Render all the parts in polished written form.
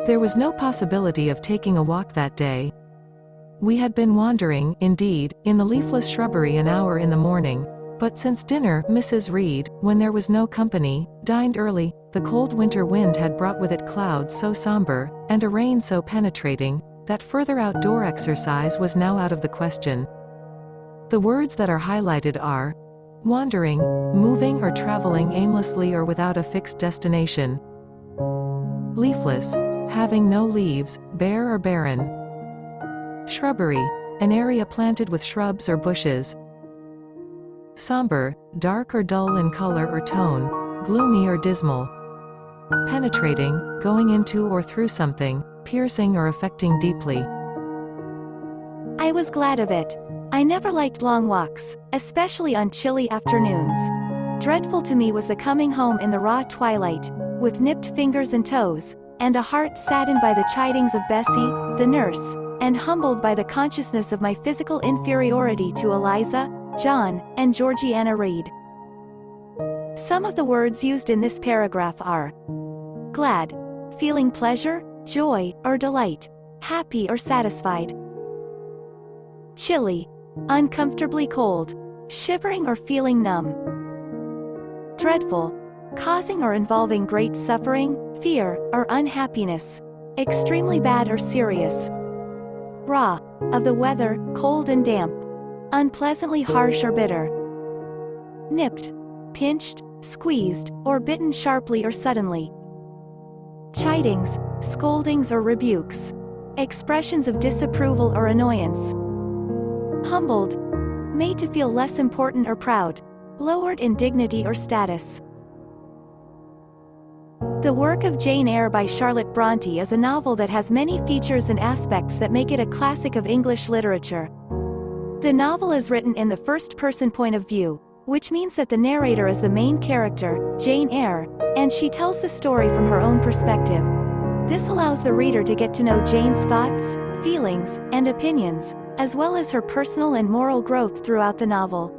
There was no possibility of taking a walk that day. We had been wandering, indeed, in the leafless shrubbery an hour in the morning, but since dinner, Mrs. Reed, when there was no company, dined early. The cold winter wind had brought with it clouds so somber, and a rain so penetrating, that further outdoor exercise was now out of the question. The words that are highlighted are wandering, moving or traveling aimlessly or without a fixed destination. Leafless, having no leaves, bare or barren. Shrubbery, an area planted with shrubs or bushes. Somber, dark or dull in color or tone, gloomy or dismal. Penetrating, going into or through something, piercing or affecting deeply. I was glad of it. I never liked long walks, especially on chilly afternoons. Dreadful to me was the coming home in the raw twilight, with nipped fingers and toes, and a heart saddened by the chidings of Bessie, the nurse, and humbled by the consciousness of my physical inferiority to Eliza, John, and Georgiana Reed. Some of the words used in this paragraph are glad, feeling pleasure, joy, or delight, happy or satisfied. Chilly, uncomfortably cold, shivering or feeling numb. Dreadful, causing or involving great suffering, fear, or unhappiness, extremely bad or serious. Raw, of the weather, cold and damp, unpleasantly harsh or bitter. Nipped, pinched, squeezed, or bitten sharply or suddenly. Chidings, scoldings or rebukes, expressions of disapproval or annoyance. Humbled, made to feel less important or proud, lowered in dignity or status. The work of Jane Eyre by Charlotte Brontë is a novel that has many features and aspects that make it a classic of English literature. The novel is written in the first-person point of view, which means that the narrator is the main character, Jane Eyre, and she tells the story from her own perspective. This allows the reader to get to know Jane's thoughts, feelings, and opinions, as well as her personal and moral growth throughout the novel.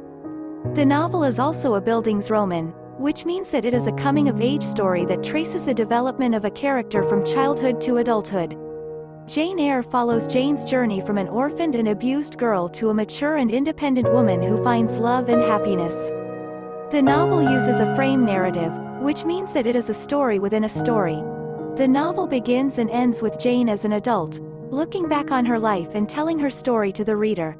The novel is also a Bildungsroman, which means that it is a coming-of-age story that traces the development of a character from childhood to adulthood. Jane Eyre follows Jane's journey from an orphaned and abused girl to a mature and independent woman who finds love and happiness. The novel uses a frame narrative, which means that it is a story within a story. The novel begins and ends with Jane as an adult, looking back on her life and telling her story to the reader.